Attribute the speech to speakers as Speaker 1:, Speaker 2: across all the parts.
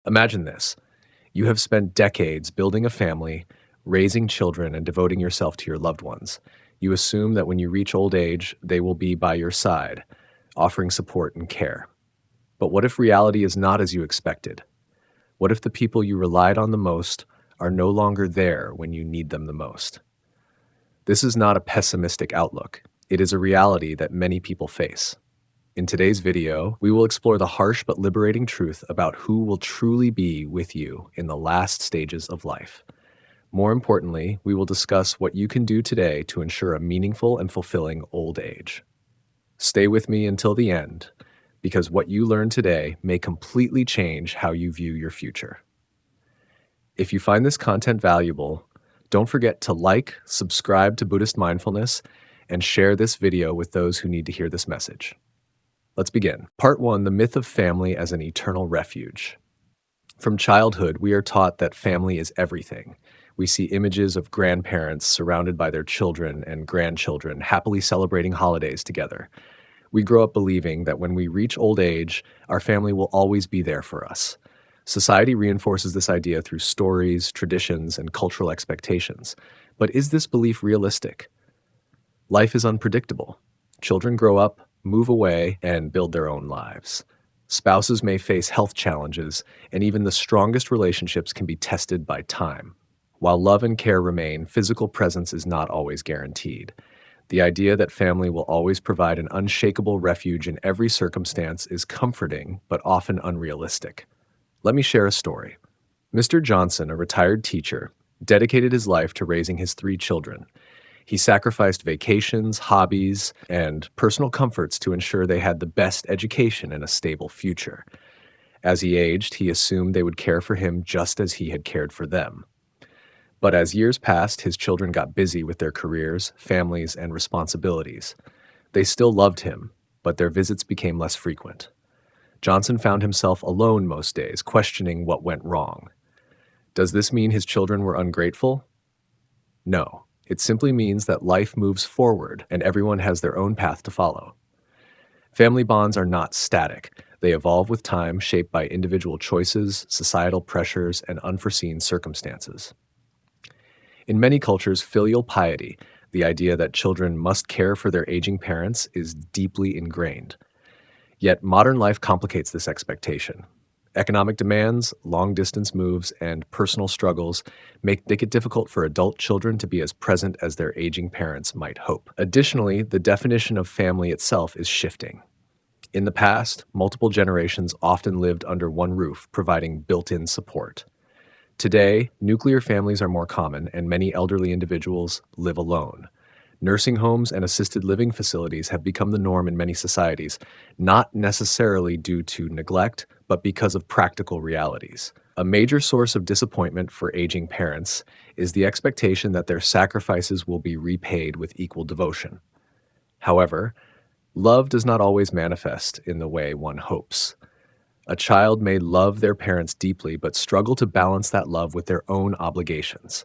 Speaker 1: Imagine this. You have spent decades building a family, raising children, and devoting yourself to your loved ones. You assume that when you reach old age, they will be by your side, offering support and care. But what if reality is not as you expected? What if the people you relied on the most are no longer there when you need them the most? This is not a pessimistic outlook. It is a reality that many people face. In today's video, we will explore the harsh but liberating truth about who will truly be with you in the last stages of life. More importantly, we will discuss what you can do today to ensure a meaningful and fulfilling old age. Stay with me until the end, because what you learn today may completely change how you view your future. If you find this content valuable, don't forget to like, subscribe to Buddhist Mindfulness, and share this video with those who need to hear this message. Let's begin. Part 1, the myth of family as an eternal refuge. From childhood, we are taught that family is everything. We see images of grandparents surrounded by their children and grandchildren happily celebrating holidays together. We grow up believing that when we reach old age, our family will always be there for us. Society reinforces this idea through stories, traditions, and cultural expectations. But is this belief realistic? Life is unpredictable. Children grow up, move away, and build their own lives. Spouses may face health challenges, and even the strongest relationships can be tested by time. While love and care remain, physical presence is not always guaranteed. The idea that family will always provide an unshakable refuge in every circumstance is comforting, but often unrealistic. Let me share a story. Mr. Johnson, a retired teacher, dedicated his life to raising his 3 children. He sacrificed vacations, hobbies, and personal comforts to ensure they had the best education and a stable future. As he aged, he assumed they would care for him just as he had cared for them. But as years passed, his children got busy with their careers, families, and responsibilities. They still loved him, but their visits became less frequent. Johnson found himself alone most days, questioning what went wrong. Does this mean his children were ungrateful? No. It simply means that life moves forward and everyone has their own path to follow. Family bonds are not static. They evolve with time, shaped by individual choices, societal pressures, and unforeseen circumstances. In many cultures, filial piety, the idea that children must care for their aging parents, is deeply ingrained. Yet modern life complicates this expectation. Economic demands, long-distance moves, and personal struggles make it difficult for adult children to be as present as their aging parents might hope. Additionally, the definition of family itself is shifting. In the past, multiple generations often lived under one roof, providing built-in support. Today, nuclear families are more common, and many elderly individuals live alone. Nursing homes and assisted living facilities have become the norm in many societies, not necessarily due to neglect, but because of practical realities. A major source of disappointment for aging parents is the expectation that their sacrifices will be repaid with equal devotion. However, love does not always manifest in the way one hopes. A child may love their parents deeply, but struggle to balance that love with their own obligations.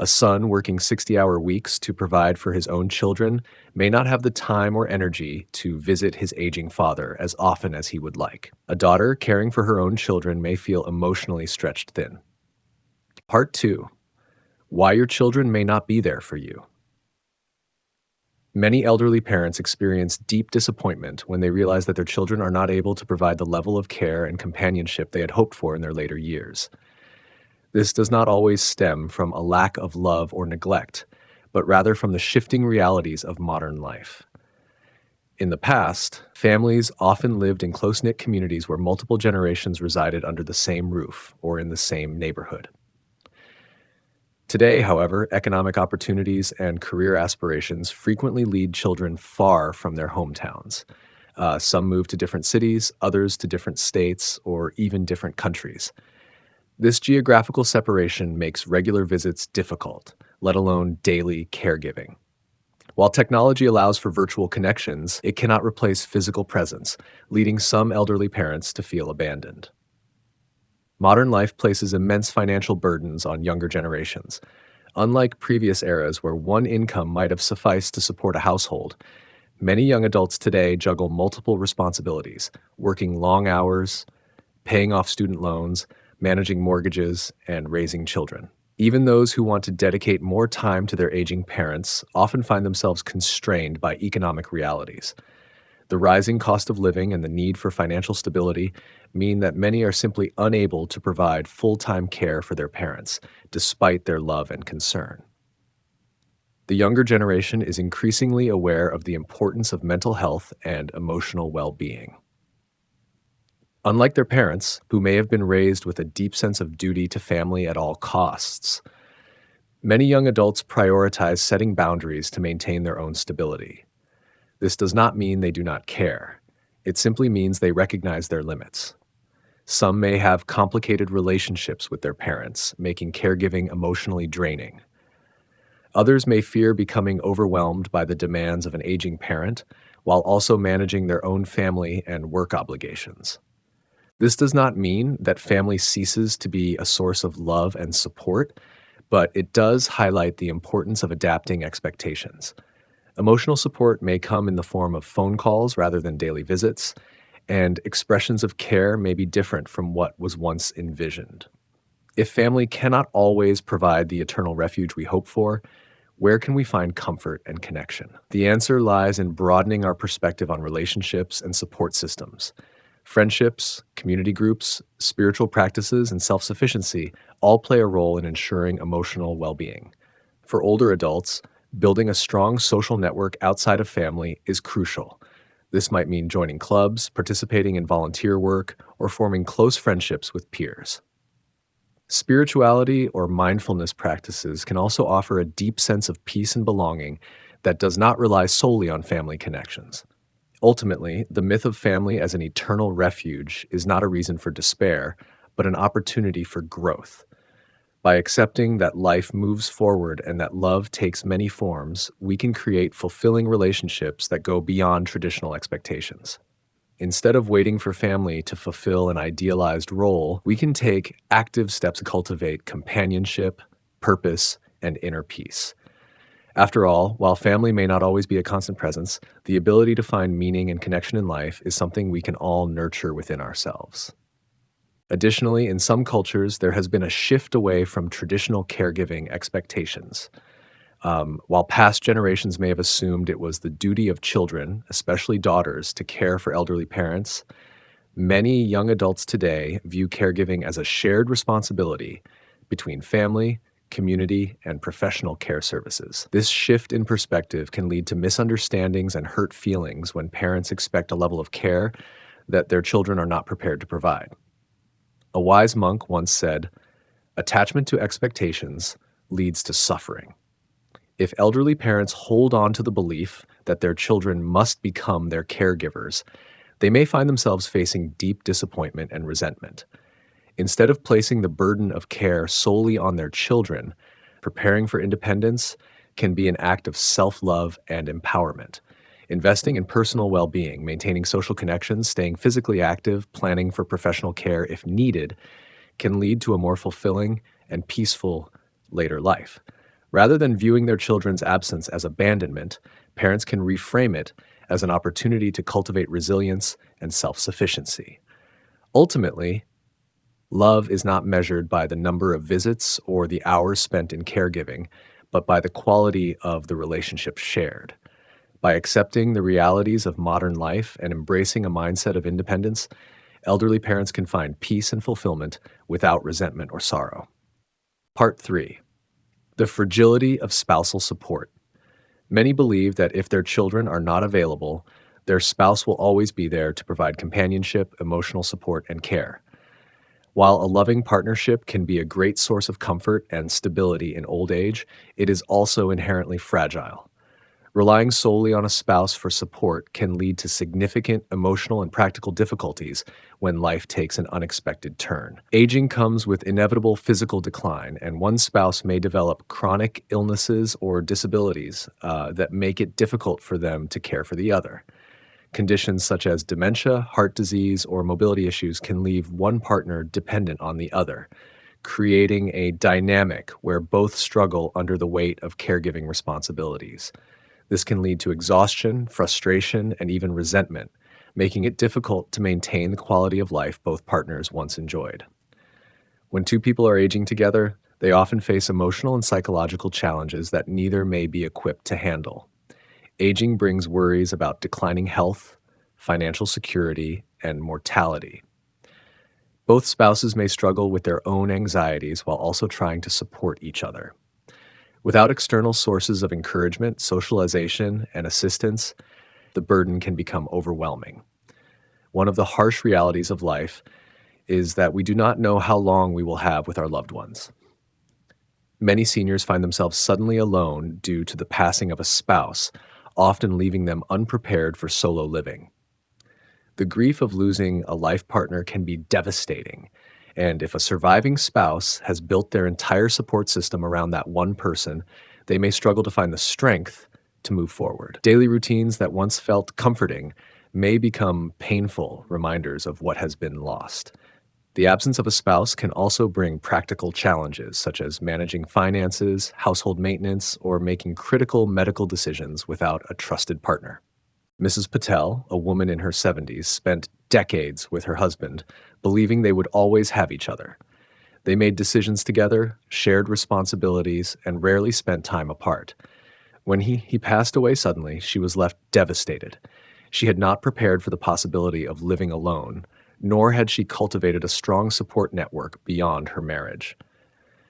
Speaker 1: A son working 60-hour weeks to provide for his own children may not have the time or energy to visit his aging father as often as he would like. A daughter caring for her own children may feel emotionally stretched thin. Part 2. Why your children may not be there for you. Many elderly parents experience deep disappointment when they realize that their children are not able to provide the level of care and companionship they had hoped for in their later years. This does not always stem from a lack of love or neglect, but rather from the shifting realities of modern life. In the past, families often lived in close-knit communities where multiple generations resided under the same roof or in the same neighborhood. Today, however, economic opportunities and career aspirations frequently lead children far from their hometowns. Some move to different cities, others to different states, or even different countries. This geographical separation makes regular visits difficult, let alone daily caregiving. While technology allows for virtual connections, it cannot replace physical presence, leading some elderly parents to feel abandoned. Modern life places immense financial burdens on younger generations. Unlike previous eras where one income might have sufficed to support a household, many young adults today juggle multiple responsibilities, working long hours, paying off student loans, managing mortgages, and raising children. Even those who want to dedicate more time to their aging parents often find themselves constrained by economic realities. The rising cost of living and the need for financial stability mean that many are simply unable to provide full time care for their parents, despite their love and concern. The younger generation is increasingly aware of the importance of mental health and emotional well being. Unlike their parents, who may have been raised with a deep sense of duty to family at all costs, many young adults prioritize setting boundaries to maintain their own stability. This does not mean they do not care. It simply means they recognize their limits. Some may have complicated relationships with their parents, making caregiving emotionally draining. Others may fear becoming overwhelmed by the demands of an aging parent, while also managing their own family and work obligations. This does not mean that family ceases to be a source of love and support, but it does highlight the importance of adapting expectations. Emotional support may come in the form of phone calls rather than daily visits, and expressions of care may be different from what was once envisioned. If family cannot always provide the eternal refuge we hope for, where can we find comfort and connection? The answer lies in broadening our perspective on relationships and support systems. Friendships, community groups, spiritual practices, and self sufficiency all play a role in ensuring emotional well being. For older adults, building a strong social network outside of family is crucial. This might mean joining clubs, participating in volunteer work, or forming close friendships with peers. Spirituality or mindfulness practices can also offer a deep sense of peace and belonging that does not rely solely on family connections. Ultimately, the myth of family as an eternal refuge is not a reason for despair, but an opportunity for growth. By accepting that life moves forward and that love takes many forms, we can create fulfilling relationships that go beyond traditional expectations. Instead of waiting for family to fulfill an idealized role, we can take active steps to cultivate companionship, purpose, and inner peace. After all, while family may not always be a constant presence, the ability to find meaning and connection in life is something we can all nurture within ourselves. Additionally, in some cultures, there has been a shift away from traditional caregiving expectations. While past generations may have assumed it was the duty of children, especially daughters, to care for elderly parents, many young adults today view caregiving as a shared responsibility between family, community, and professional care services. This shift in perspective can lead to misunderstandings and hurt feelings when parents expect a level of care that their children are not prepared to provide. A wise monk once said, "Attachment to expectations leads to suffering." If elderly parents hold on to the belief that their children must become their caregivers, they may find themselves facing deep disappointment and resentment. Instead of placing the burden of care solely on their children, preparing for independence can be an act of self-love and empowerment. Investing in personal well-being, maintaining social connections, staying physically active, planning for professional care if needed, can lead to a more fulfilling and peaceful later life. Rather than viewing their children's absence as abandonment, parents can reframe it as an opportunity to cultivate resilience and self-sufficiency. Ultimately, love is not measured by the number of visits or the hours spent in caregiving, but by the quality of the relationship shared. By accepting the realities of modern life and embracing a mindset of independence, elderly parents can find peace and fulfillment without resentment or sorrow. Part 3. The fragility of spousal support. Many believe that if their children are not available, their spouse will always be there to provide companionship, emotional support, and care. While a loving partnership can be a great source of comfort and stability in old age, it is also inherently fragile. Relying solely on a spouse for support can lead to significant emotional and practical difficulties when life takes an unexpected turn. Aging comes with inevitable physical decline, and one spouse may develop chronic illnesses or disabilities that make it difficult for them to care for the other. Conditions such as dementia, heart disease, or mobility issues can leave one partner dependent on the other, creating a dynamic where both struggle under the weight of caregiving responsibilities. This can lead to exhaustion, frustration, and even resentment, making it difficult to maintain the quality of life both partners once enjoyed. When two people are aging together, they often face emotional and psychological challenges that neither may be equipped to handle. Aging brings worries about declining health, financial security, and mortality. Both spouses may struggle with their own anxieties while also trying to support each other. Without external sources of encouragement, socialization, and assistance, the burden can become overwhelming. One of the harsh realities of life is that we do not know how long we will have with our loved ones. Many seniors find themselves suddenly alone due to the passing of a spouse, often leaving them unprepared for solo living. The grief of losing a life partner can be devastating, and if a surviving spouse has built their entire support system around that one person, they may struggle to find the strength to move forward. Daily routines that once felt comforting may become painful reminders of what has been lost. The absence of a spouse can also bring practical challenges, such as managing finances, household maintenance, or making critical medical decisions without a trusted partner. Mrs. Patel, a woman in her 70s, spent decades with her husband, believing they would always have each other. They made decisions together, shared responsibilities, and rarely spent time apart. When he passed away suddenly, she was left devastated. She had not prepared for the possibility of living alone, nor had she cultivated a strong support network beyond her marriage.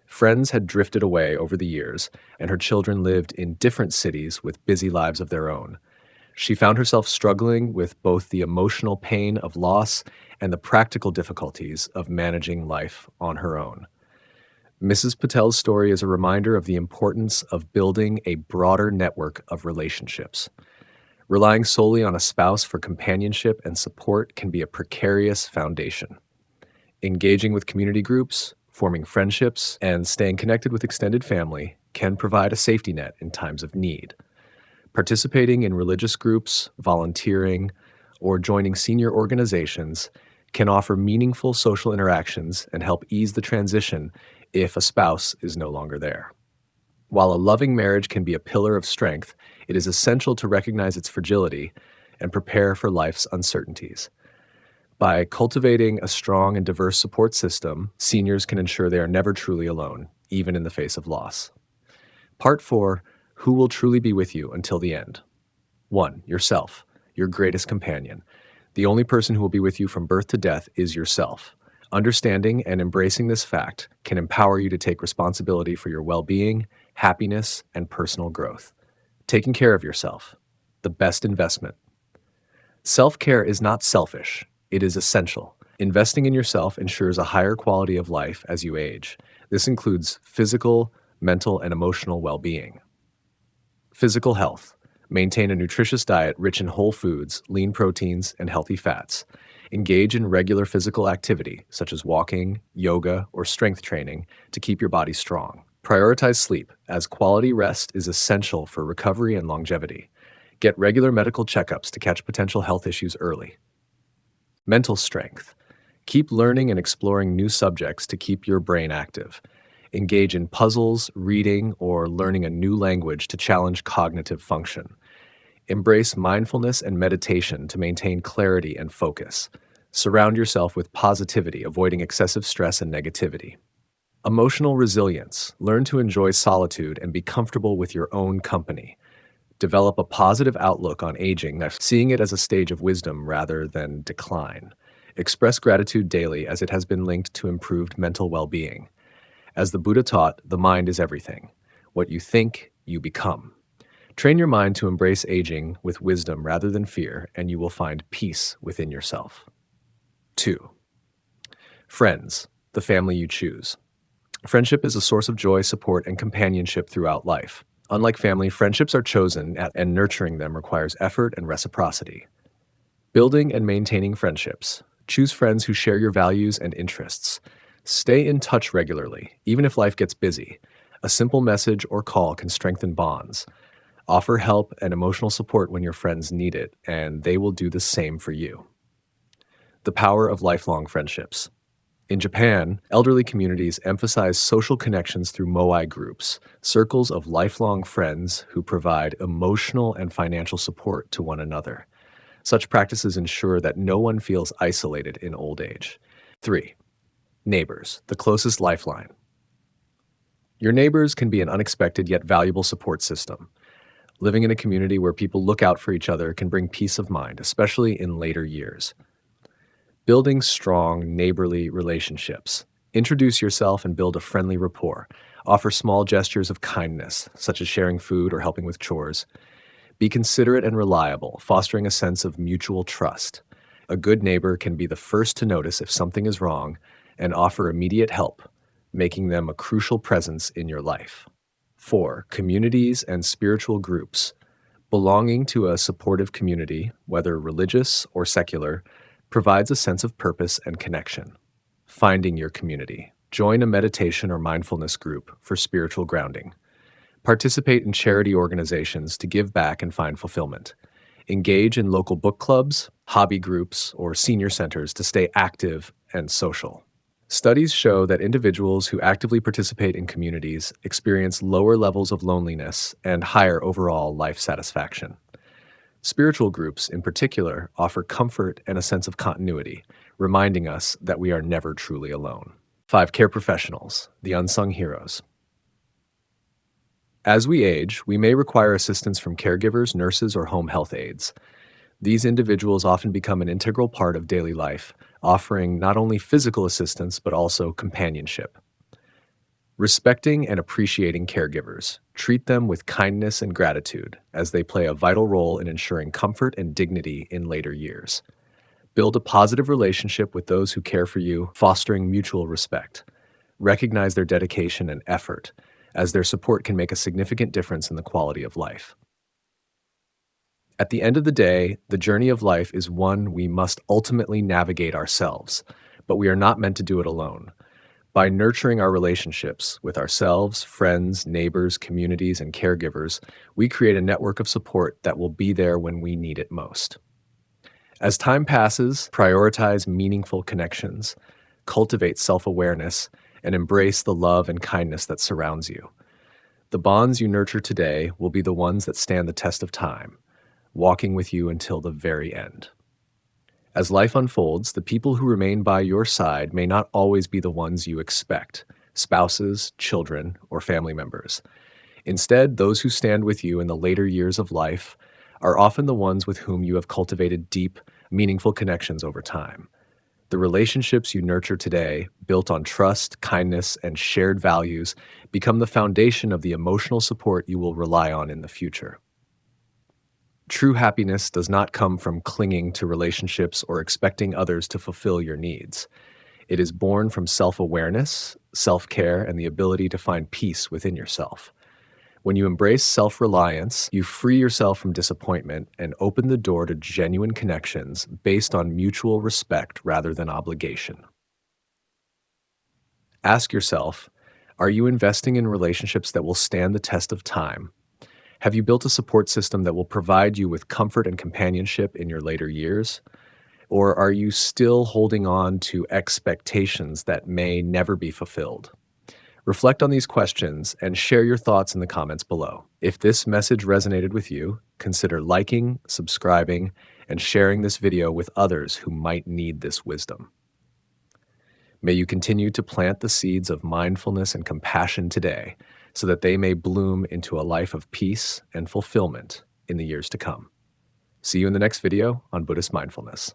Speaker 1: Friends had drifted away over the years, and her children lived in different cities with busy lives of their own. She found herself struggling with both the emotional pain of loss and the practical difficulties of managing life on her own. Mrs. Patel's story is a reminder of the importance of building a broader network of relationships. Relying solely on a spouse for companionship and support can be a precarious foundation. Engaging with community groups, forming friendships, and staying connected with extended family can provide a safety net in times of need. Participating in religious groups, volunteering, or joining senior organizations can offer meaningful social interactions and help ease the transition if a spouse is no longer there. While a loving marriage can be a pillar of strength, it is essential to recognize its fragility and prepare for life's uncertainties. By cultivating a strong and diverse support system, seniors can ensure they are never truly alone, even in the face of loss. Part 4, who will truly be with you until the end? 1. Yourself, your greatest companion. The only person who will be with you from birth to death is yourself. Understanding and embracing this fact can empower you to take responsibility for your well-being, happiness, and personal growth. Taking care of yourself, the best investment. Self-care is not selfish, it is essential. Investing in yourself ensures a higher quality of life as you age. This includes physical, mental, and emotional well-being. Physical health. Maintain a nutritious diet rich in whole foods, lean proteins, and healthy fats. Engage in regular physical activity, such as walking, yoga, or strength training, to keep your body strong. Prioritize sleep, as quality rest is essential for recovery and longevity. Get regular medical checkups to catch potential health issues early. Mental strength. Keep learning and exploring new subjects to keep your brain active. Engage in puzzles, reading, or learning a new language to challenge cognitive function. Embrace mindfulness and meditation to maintain clarity and focus. Surround yourself with positivity, avoiding excessive stress and negativity. Emotional resilience. Learn to enjoy solitude and be comfortable with your own company. Develop a positive outlook on aging, seeing it as a stage of wisdom rather than decline. Express gratitude daily, as it has been linked to improved mental well-being. As the Buddha taught, the mind is everything. What you think, you become. Train your mind to embrace aging with wisdom rather than fear, and you will find peace within yourself. 2. Friends, the family you choose. Friendship is a source of joy, support, and companionship throughout life. Unlike family, friendships are chosen, and nurturing them requires effort and reciprocity. Building and maintaining friendships. Choose friends who share your values and interests. Stay in touch regularly, even if life gets busy. A simple message or call can strengthen bonds. Offer help and emotional support when your friends need it, and they will do the same for you. The power of lifelong friendships. In Japan, elderly communities emphasize social connections through moai groups, circles of lifelong friends who provide emotional and financial support to one another. Such practices ensure that no one feels isolated in old age. 3. Neighbors, the closest lifeline. Your neighbors can be an unexpected yet valuable support system. Living in a community where people look out for each other can bring peace of mind, especially in later years. Building strong neighborly relationships. Introduce yourself and build a friendly rapport. Offer small gestures of kindness, such as sharing food or helping with chores. Be considerate and reliable, fostering a sense of mutual trust. A good neighbor can be the first to notice if something is wrong and offer immediate help, making them a crucial presence in your life. 4. Communities and spiritual groups. Belonging to a supportive community, whether religious or secular, provides a sense of purpose and connection. Finding your community. Join a meditation or mindfulness group for spiritual grounding. Participate in charity organizations to give back and find fulfillment. Engage in local book clubs, hobby groups, or senior centers to stay active and social. Studies show that individuals who actively participate in communities experience lower levels of loneliness and higher overall life satisfaction. Spiritual groups, in particular, offer comfort and a sense of continuity, reminding us that we are never truly alone. 5. Care professionals, the unsung heroes. As we age, we may require assistance from caregivers, nurses, or home health aides. These individuals often become an integral part of daily life, offering not only physical assistance but also companionship. Respecting and appreciating caregivers. Treat them with kindness and gratitude, as they play a vital role in ensuring comfort and dignity in later years. Build a positive relationship with those who care for you, fostering mutual respect. Recognize their dedication and effort, as their support can make a significant difference in the quality of life. At the end of the day, the journey of life is one we must ultimately navigate ourselves, but we are not meant to do it alone. By nurturing our relationships with ourselves, friends, neighbors, communities, and caregivers, we create a network of support that will be there when we need it most. As time passes, prioritize meaningful connections, cultivate self-awareness, and embrace the love and kindness that surrounds you. The bonds you nurture today will be the ones that stand the test of time, walking with you until the very end. As life unfolds, the people who remain by your side may not always be the ones you expect: spouses, children, or family members. Instead, those who stand with you in the later years of life are often the ones with whom you have cultivated deep, meaningful connections over time. The relationships you nurture today, built on trust, kindness, and shared values, become the foundation of the emotional support you will rely on in the future. True happiness does not come from clinging to relationships or expecting others to fulfill your needs. It is born from self-awareness, self-care, and the ability to find peace within yourself. When you embrace self-reliance, you free yourself from disappointment and open the door to genuine connections based on mutual respect rather than obligation. Ask yourself, are you investing in relationships that will stand the test of time? Have you built a support system that will provide you with comfort and companionship in your later years? Or are you still holding on to expectations that may never be fulfilled? Reflect on these questions and share your thoughts in the comments below. If this message resonated with you, consider liking, subscribing, and sharing this video with others who might need this wisdom. May you continue to plant the seeds of mindfulness and compassion today, so that they may bloom into a life of peace and fulfillment in the years to come. See you in the next video on Buddhist Mindfulness.